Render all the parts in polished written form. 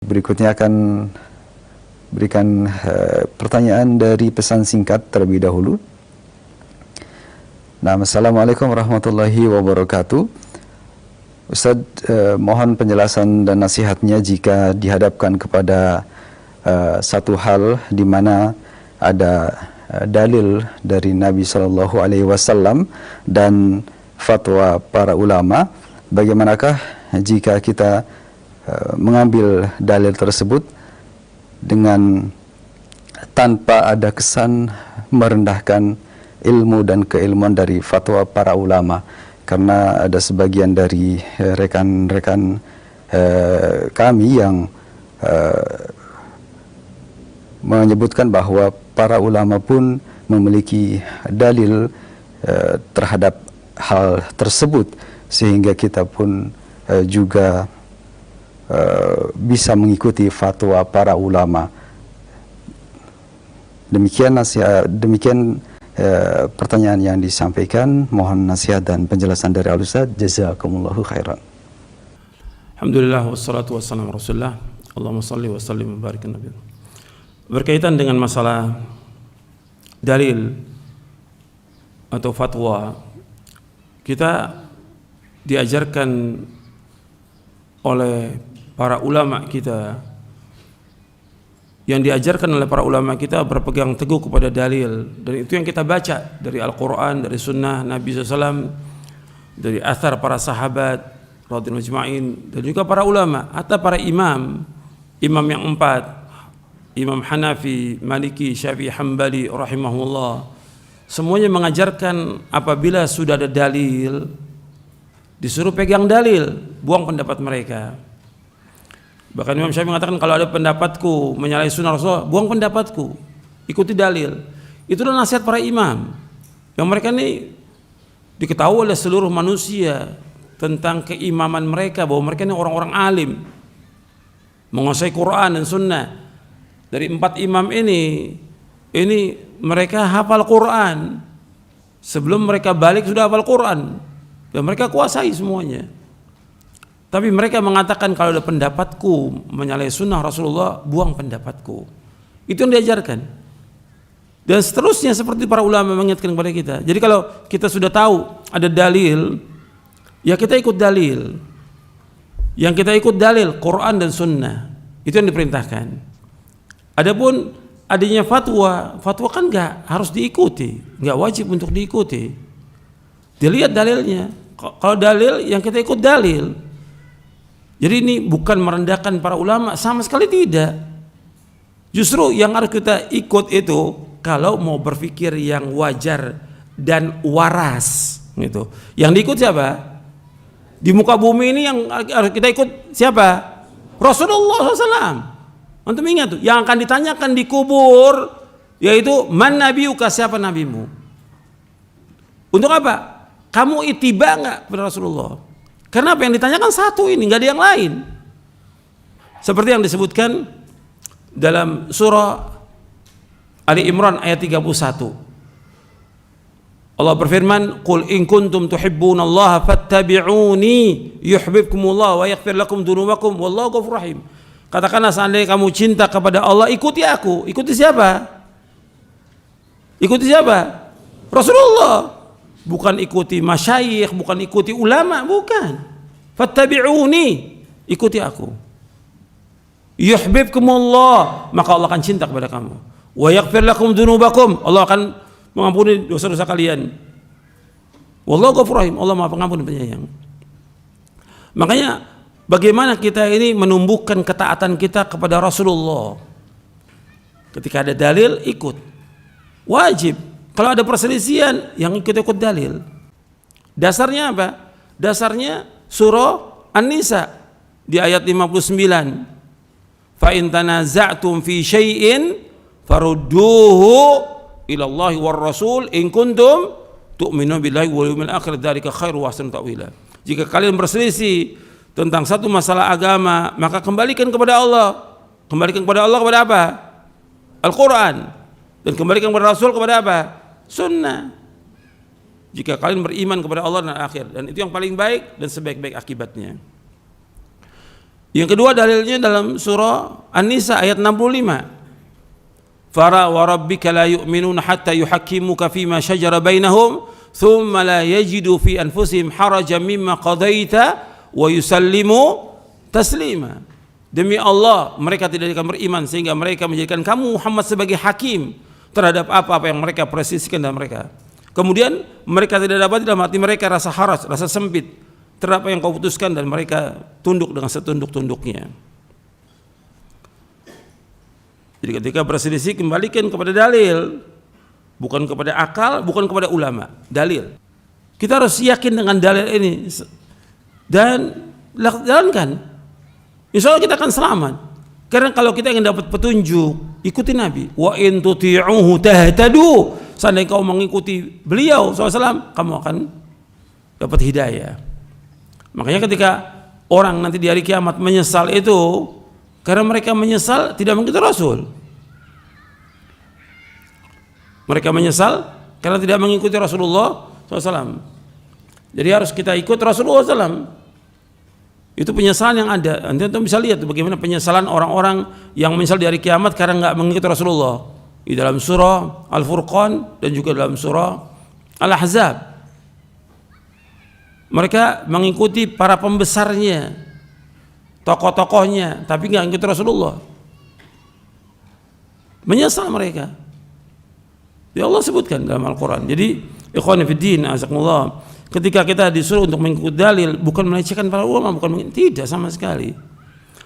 Berikutnya akan berikan pertanyaan dari pesan singkat terlebih dahulu. Nah, Assalamualaikum warahmatullahi wabarakatuh. Ustaz, mohon penjelasan dan nasihatnya jika dihadapkan kepada satu hal di mana ada dalil dari Nabi Shallallahu Alaihi Wasallam dan fatwa para ulama. Bagaimanakah jika kita mengambil dalil tersebut dengan tanpa ada kesan merendahkan ilmu dan keilmuan dari fatwa para ulama? Karena ada sebagian dari rekan-rekan kami yang menyebutkan bahwa para ulama pun memiliki dalil terhadap hal tersebut, sehingga kita pun juga bisa mengikuti fatwa para ulama. Demikian pertanyaan yang disampaikan. Mohon nasihat dan penjelasan dari Al-Ustaz. Jazakumullahu khairan. Alhamdulillah wassalatu wassalamu Rasulullah. Allahumma salli wa sallim wa barik Nabi. Berkaitan dengan masalah dalil atau fatwa, kita diajarkan oleh para ulama kita, yang diajarkan oleh para ulama kita berpegang teguh kepada dalil, dan itu yang kita baca dari Al-Quran, dari Sunnah Nabi SAW, dari athar para sahabat radhiyallahu ajma'in, dan juga para ulama, atau para imam yang empat, Imam Hanafi, Maliki, Syafi'i, Hambali rahimahullah, semuanya mengajarkan apabila sudah ada dalil, disuruh pegang dalil, buang pendapat mereka. Bahkan Imam Syafi'i mengatakan, kalau ada pendapatku menyalahi sunnah Rasulullah, buang pendapatku, ikuti dalil. Itulah nasihat para imam, yang mereka ini diketahui oleh seluruh manusia tentang keimaman mereka, bahwa mereka ini orang-orang alim, menguasai Quran dan sunnah. Dari empat imam ini mereka hafal Quran, sebelum mereka balik sudah hafal Quran, dan mereka kuasai semuanya. Tapi mereka mengatakan, kalau ada pendapatku menyalahi sunnah Rasulullah, buang pendapatku. Itu yang diajarkan. Dan seterusnya seperti para ulama mengingatkan kepada kita. Jadi kalau kita sudah tahu ada dalil, ya kita ikut dalil. Yang kita ikut dalil Quran dan sunnah. Itu yang diperintahkan. Adapun adanya fatwa kan enggak harus diikuti, enggak wajib untuk diikuti. Dilihat dalilnya. Kalau dalil, yang kita ikut dalil. Jadi ini bukan merendahkan para ulama, sama sekali tidak. Justru yang harus kita ikut itu kalau mau berpikir yang wajar dan waras gitu. Yang diikut siapa? Di muka bumi ini yang harus kita ikut siapa? Rasulullah SAW. Antum ingat tuh, yang akan ditanyakan di kubur yaitu man nabiyuka, siapa nabimu? Untuk apa? Kamu ittiba enggak pada Rasulullah? Karena apa yang ditanyakan satu ini, nggak ada yang lain. Seperti yang disebutkan dalam surah Ali Imran ayat 31. Allah berfirman, "Qul in kuntum tuhibbunallaha fattabi'uni yuhibbukumullah wa yaghfir lakum dzunubakum wallahu ghafurur rahim." Katakanlah, seandainya kamu cinta kepada Allah, ikuti aku. Ikuti siapa? Ikuti siapa? Rasulullah. Bukan ikuti masyayikh, bukan ikuti ulama, bukan. Fattabi'uni, ikuti aku. Yuhibbukumullah, maka Allah akan cinta kepada kamu. Wa yaghfir lakum dzunubakum, Allah akan mengampuni dosa-dosa kalian. Wallahu ghafurur rahim, Allah Maha Pengampun dan Penyayang. Makanya bagaimana kita ini menumbuhkan ketaatan kita kepada Rasulullah? Ketika ada dalil, ikut. Wajib. Kalau ada perselisihan, yang ikut-ikut dalil. Dasarnya apa? Dasarnya surah An-Nisa di ayat 59. Fa in tanaza'tum fi syai'in farudduhu ila Allahi war Rasul in kuntum tu'minu billahi wal yawmil akhir, dzalika khairu wa ahsanu ta'wila. Jika kalian berselisih tentang satu masalah agama, maka kembalikan kepada Allah. Kembalikan kepada Allah kepada apa? Al-Quran. Dan kembalikan kepada Rasul kepada apa? Sunnah. Jika kalian beriman kepada Allah dan akhir, dan itu yang paling baik dan sebaik-baik akibatnya. Yang kedua dalilnya dalam surah An-Nisa ayat 65. Fara wa rabbika la yu'minuna hatta yuhakkimuka fima shajara bainahum thumma la yajidu fi anfusihim harajan mimma qadaita wa yusallimu taslima. Demi Allah, mereka tidak akan beriman sehingga mereka menjadikan kamu Muhammad sebagai hakim terhadap apa-apa yang mereka presisikan dalam mereka. Kemudian mereka tidak dapat dalam hati mereka rasa haraj, rasa sempit terhadap apa yang kau putuskan, dan mereka tunduk dengan setunduk-tunduknya. Jadi ketika berselisih, kembalikan kepada dalil, bukan kepada akal, bukan kepada ulama. Dalil. Kita harus yakin dengan dalil ini dan jalankan. Insya Allah kita akan selamat. Karena kalau kita ingin dapat petunjuk, ikuti Nabi. Wa in tuti'uhu tahtadu. Seandainya kau mengikuti beliau SAW, kamu akan dapat hidayah. Makanya ketika orang nanti di hari kiamat menyesal itu karena mereka menyesal tidak mengikuti Rasul. Mereka menyesal karena tidak mengikuti Rasulullah SAW. Jadi harus kita ikut Rasulullah SAW. Itu penyesalan yang ada. Nanti kita bisa lihat bagaimana penyesalan orang-orang yang menyesal di hari kiamat karena nggak mengikuti Rasulullah. Di dalam surah Al-Furqan dan juga dalam surah Al-Ahzab. Mereka mengikuti para pembesarnya, tokoh-tokohnya, tapi nggak ikut Rasulullah. Menyesal mereka. Ya Allah sebutkan dalam Al-Quran. Jadi ikhwan fillah, azakumullah, ketika kita disuruh untuk mengikuti dalil, bukan melecehkan para ulama, tidak sama sekali.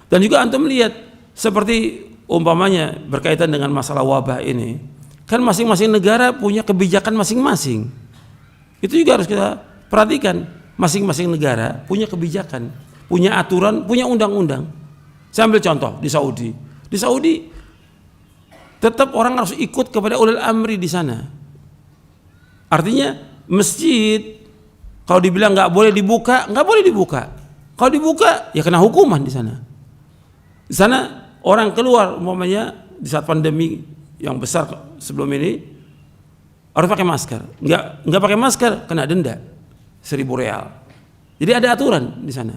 Dan juga antum melihat seperti umpamanya berkaitan dengan masalah wabah ini, kan masing-masing negara punya kebijakan masing-masing. Itu juga harus kita perhatikan. Masing-masing negara punya kebijakan, punya aturan, punya undang-undang. Saya ambil contoh di Saudi. Di Saudi tetap orang harus ikut kepada ulil amri di sana. Artinya masjid kalau dibilang nggak boleh dibuka, nggak boleh dibuka. Kalau dibuka ya kena hukuman di sana. Di sana orang keluar umpamanya di saat pandemi yang besar sebelum ini harus pakai masker. Nggak pakai masker kena denda 1.000 real. Jadi ada aturan di sana.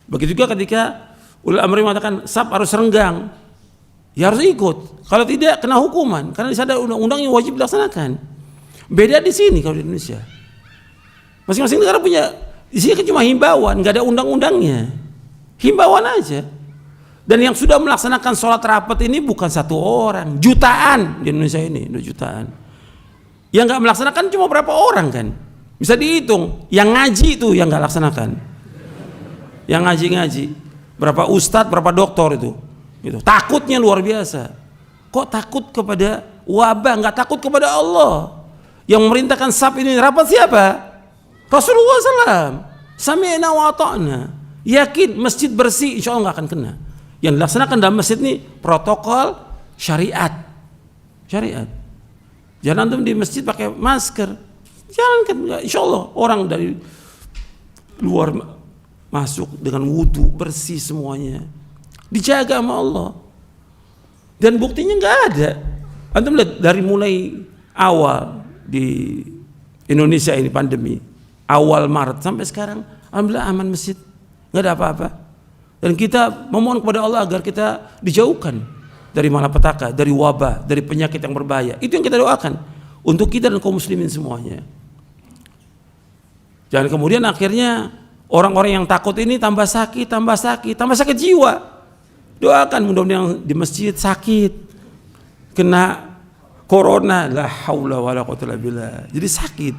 Begitu juga ketika ulil amri mengatakan sab harus renggang, ya harus ikut. Kalau tidak kena hukuman karena di sana ada undang-undang yang wajib dilaksanakan. Beda di sini kalau di Indonesia. Masing-masing negara punya, di sini kan cuma himbauan, nggak ada undang-undangnya. Himbauan aja. Dan yang sudah melaksanakan sholat rapat ini bukan satu orang, jutaan di Indonesia ini, jutaan. Yang nggak melaksanakan cuma berapa orang kan? Bisa dihitung, yang ngaji itu yang nggak laksanakan, yang ngaji berapa ustadz, berapa doktor itu, gitu. Takutnya luar biasa. Kok takut kepada wabah, nggak takut kepada Allah? Yang memerintahkan sab ini rapat siapa? Rasulullah SAW. Sami'na wa ata'na. Yakin masjid bersih, insya Allah nggak akan kena. Yang dilaksanakan dalam masjid ini protokol syariat. Jangan antum di masjid pakai masker. Jalankan, insya Allah orang dari luar masuk dengan wudu bersih semuanya, dijaga sama Allah. Dan buktinya nggak ada. Antum lihat dari mulai awal di Indonesia ini pandemi, awal Maret sampai sekarang, alhamdulillah aman masjid, nggak ada apa-apa. Dan kita memohon kepada Allah agar kita dijauhkan dari malapetaka, dari wabah, dari penyakit yang berbahaya. Itu yang kita doakan untuk kita dan kaum muslimin semuanya. Jangan kemudian akhirnya orang-orang yang takut ini tambah sakit jiwa. Doakan mudah-mudahan di masjid sakit, kena corona, la haula wala quwwata illa billah. Jadi sakit.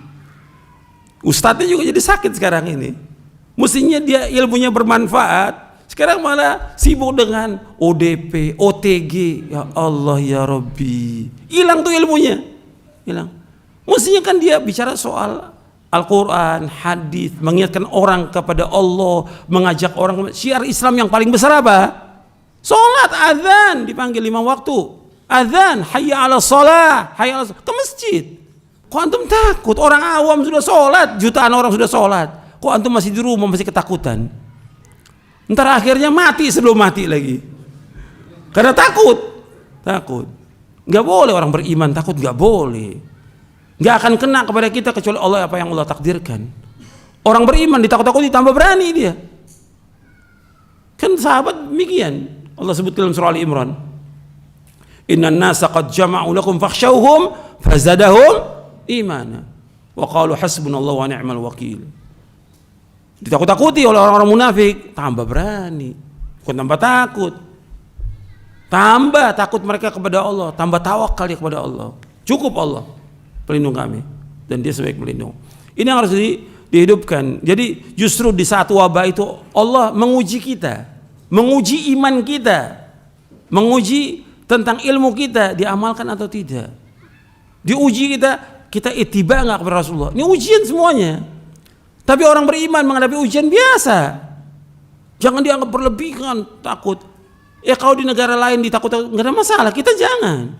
Ustadznya juga jadi sakit sekarang ini. Mestinya dia ilmunya bermanfaat, sekarang malah sibuk dengan ODP, OTG. Ya Allah ya Rabbi, hilang tuh ilmunya, hilang. Mestinya kan dia bicara soal Al-Quran, hadis, mengingatkan orang kepada Allah, mengajak orang. Syiar Islam yang paling besar apa? Salat, azan, dipanggil 5 waktu. Azan, hayya ala shalah, hayya ala ke masjid. Kok antum takut? Orang awam sudah sholat, jutaan orang sudah sholat. Kok antum masih di rumah masih ketakutan? Ntar akhirnya mati sebelum mati lagi. Karena takut. Nggak boleh orang beriman takut, nggak boleh. Nggak akan kena kepada kita kecuali Allah apa yang Allah takdirkan. Orang beriman ditakut-takuti tambah berani dia. Kan sahabat demikian. Allah sebut dalam surah Ali Imran. Innan nasa qad jama'u lakum fakhshawhum fazadahum imana wa qalu hasbunallahu wa ni'mal wakil. Ditakut-takuti oleh orang-orang munafik, tambah berani. Bukan tambah takut. Tambah takut mereka kepada Allah, tambah tawakal dia kepada Allah. Cukup Allah pelindung kami dan dia sebaik pelindung. Ini yang harus dihidupkan. Jadi justru di saat wabah itu Allah menguji kita, menguji iman kita, menguji tentang ilmu kita, diamalkan atau tidak. Diuji kita ittiba nggak kepada Rasulullah. Ini ujian semuanya. Tapi orang beriman menghadapi ujian biasa. Jangan dianggap berlebihan, takut. Ya kalau di negara lain ditakut-takut nggak ada masalah, kita jangan.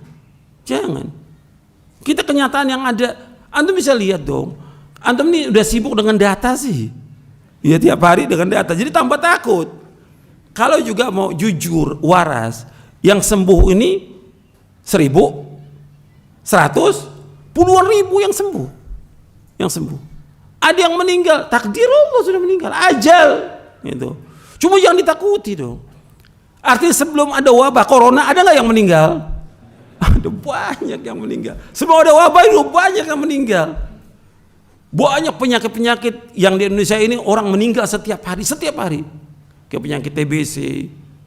Kita kenyataan yang ada. Antum bisa lihat dong. Antum ini udah sibuk dengan data sih. Ya tiap hari dengan data. Jadi tambah takut. Kalau juga mau jujur, waras, yang sembuh ini 1.000, 100, puluhan ribu yang sembuh. Ada yang meninggal, takdir Allah sudah meninggal, ajal. Gitu. Cuma jangan ditakuti dong. Artinya sebelum ada wabah corona ada nggak yang meninggal? Ada banyak yang meninggal. Sebelum ada wabah itu banyak yang meninggal. Banyak penyakit-penyakit yang di Indonesia ini orang meninggal setiap hari. Kayak penyakit TBC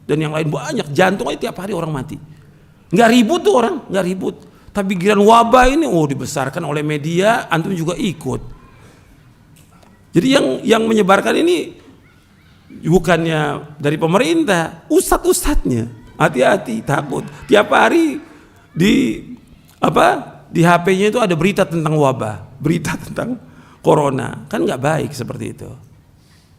dan yang lain banyak. Jantung aja tiap hari orang mati. Nggak ribut tuh orang, nggak ribut. Tapi giliran wabah ini, dibesarkan oleh media, antum juga ikut. Jadi yang menyebarkan ini bukannya dari pemerintah, ustadz-ustadznya. Hati-hati, takut. Tiap hari di HP-nya itu ada berita tentang wabah, berita tentang corona. Kan nggak baik seperti itu.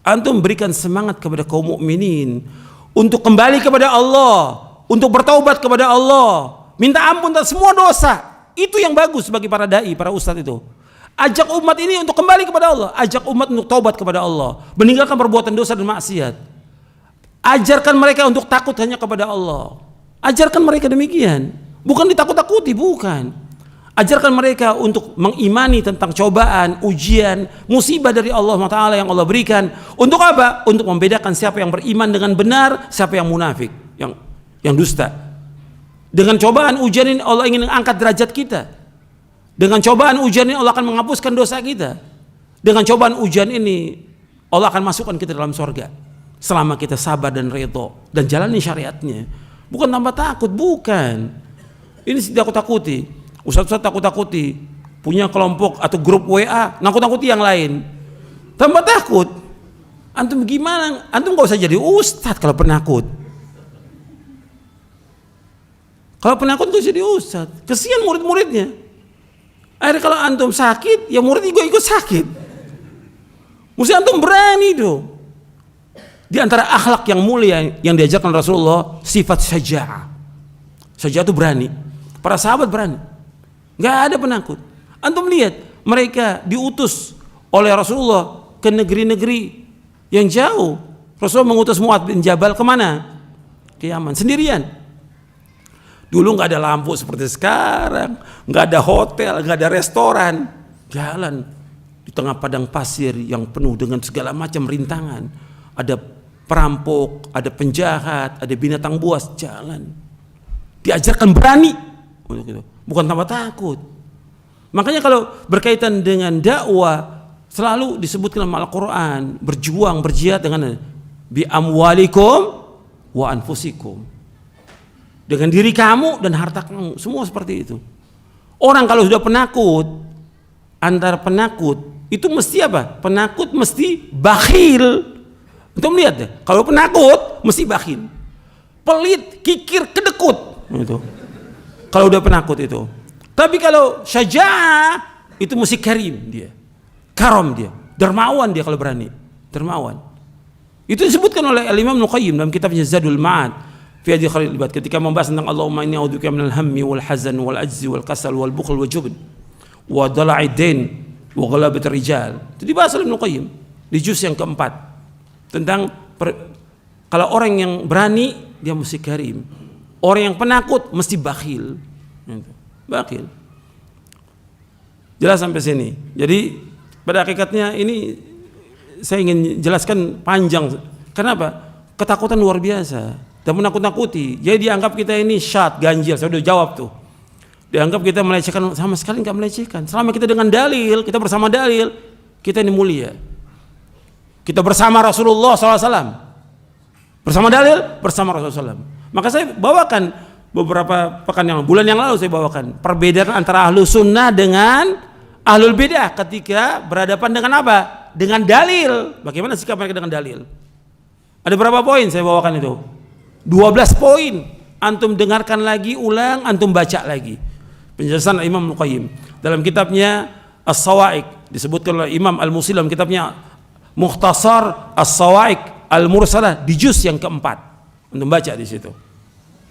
Antum berikan semangat kepada kaum mukminin untuk kembali kepada Allah, untuk bertaubat kepada Allah, minta ampun atas semua dosa. Itu yang bagus bagi para dai, para ustadz itu. Ajak umat ini untuk kembali kepada Allah, ajak umat untuk taubat kepada Allah, meninggalkan perbuatan dosa dan maksiat. Ajarkan mereka untuk takut hanya kepada Allah. Ajarkan mereka demikian, bukan ditakut-takuti, bukan. Ajarkan mereka untuk mengimani tentang cobaan, ujian, musibah dari Allah SWT yang Allah berikan. Untuk apa? Untuk membedakan siapa yang beriman dengan benar, siapa yang munafik, yang dusta. Dengan cobaan ujian ini Allah ingin angkat derajat kita. Dengan cobaan ujian ini Allah akan menghapuskan dosa kita. Dengan cobaan ujian ini Allah akan masukkan kita dalam surga selama kita sabar dan redha dan jalani syariatnya. Bukan tambah takut, bukan. Ini takut-takuti. Ustaz-ustaz takut-takuti, punya kelompok atau grup WA nakut-takuti yang lain. Tambah takut. Antum gimana? Antum gak usah jadi ustaz kalau penakut. Kalau penakut gak usah jadi ustaz. Kesian murid-muridnya. Akhirnya kalau antum sakit, ya murid juga ikut sakit. Mesti antum berani dong. Di antara akhlak yang mulia yang diajarkan Rasulullah, sifat syaja'ah. Syaja'ah itu berani. Para sahabat berani. Gak ada penakut. Antum lihat, mereka diutus oleh Rasulullah ke negeri-negeri yang jauh. Rasulullah mengutus Mu'adz bin Jabal kemana? Ke Yaman, sendirian. Dulu nggak ada lampu seperti sekarang, nggak ada hotel, nggak ada restoran, jalan di tengah padang pasir yang penuh dengan segala macam rintangan. Ada perampok, ada penjahat, ada binatang buas, jalan. Diajarkan berani, bukan tambah takut. Makanya kalau berkaitan dengan dakwah selalu disebutkan dalam Al-Quran, berjuang, berjihad dengan bi amwalikum wa anfusikum. Dengan diri kamu dan harta kamu, semua seperti itu. Orang kalau sudah penakut, antara penakut itu mesti apa? Penakut mesti bakhil. Untuk melihat deh, kalau penakut mesti bakhil, pelit, kikir, kedekut. Itu. Kalau udah penakut itu. Tapi kalau syaja'ah itu mesti karim dia, karam dia, dermawan dia kalau berani, dermawan. Itu disebutkan oleh Imam Ibnu Qayyim dalam kitabnya Zadul Ma'ad. Fi hadhihi khairil ibad, ketika membahas tentang Allahumma inni a'udzubika minal hammi wal hazan wal ajzi wal kasal wal bukhl wal jubn wa dala'id dain wa ghalabatir rijal. Itu dibahas oleh Ibnu Qayyim di juz yang keempat tentang kalau orang yang berani dia mesti karim, orang yang penakut mesti bakhil. Bakhil. Jelas sampai sini. Jadi pada hakikatnya ini saya ingin jelaskan panjang. Kenapa? ketakutan luar biasa dan menakut-nakuti. Jadi dianggap kita ini syad, ganjil. Saya udah jawab tuh. Dianggap kita melecehkan, sama sekali nggak melecehkan. Selama kita dengan dalil, kita bersama dalil, kita ini mulia. Kita bersama Rasulullah SAW. Bersama dalil, bersama Rasulullah SAW. Maka saya bawakan beberapa bulan yang lalu saya bawakan perbedaan antara ahlu sunnah dengan ahlul bidah ketika berhadapan dengan apa? Dengan dalil. Bagaimana sikap mereka dengan dalil? Ada berapa poin saya bawakan itu? 12 poin. Antum dengarkan lagi, ulang, antum baca lagi. Penjelasan Imam Al-Qayyim dalam kitabnya As-Sawa'iq, disebutkan oleh Imam Al-Musi dalam kitabnya Mukhtasar As-Sawa'iq Al-Mursalah di juz yang keempat. Antum baca di situ.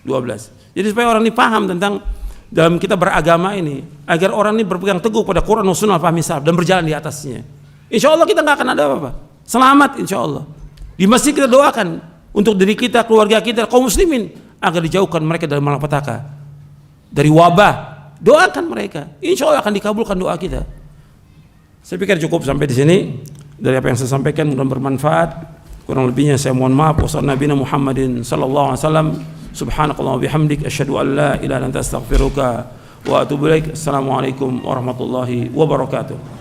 12. Jadi supaya orang ini paham tentang dalam kita beragama ini, agar orang ini berpegang teguh pada Quran dan Sunnah fahmi salaf dan berjalan di atasnya. Insya Allah kita nggak akan ada apa-apa. Selamat insya Allah. Di masjid kita doakan untuk diri kita, keluarga kita, kaum muslimin agar dijauhkan mereka dari malapetaka, dari wabah. Doakan mereka. Insya Allah akan dikabulkan doa kita. Saya pikir cukup sampai di sini dari apa yang saya sampaikan, mudah bermanfaat. Kurang lebihnya saya mohon maaf. Wassalamualaikum Muhammadin sallallahu alaihi wasallam. Subhanakallah wa bihamdik asyhadu an la ilaha illa anta astaghfiruka wa atubu ilaik. Assalamualaikum warahmatullahi wabarakatuh.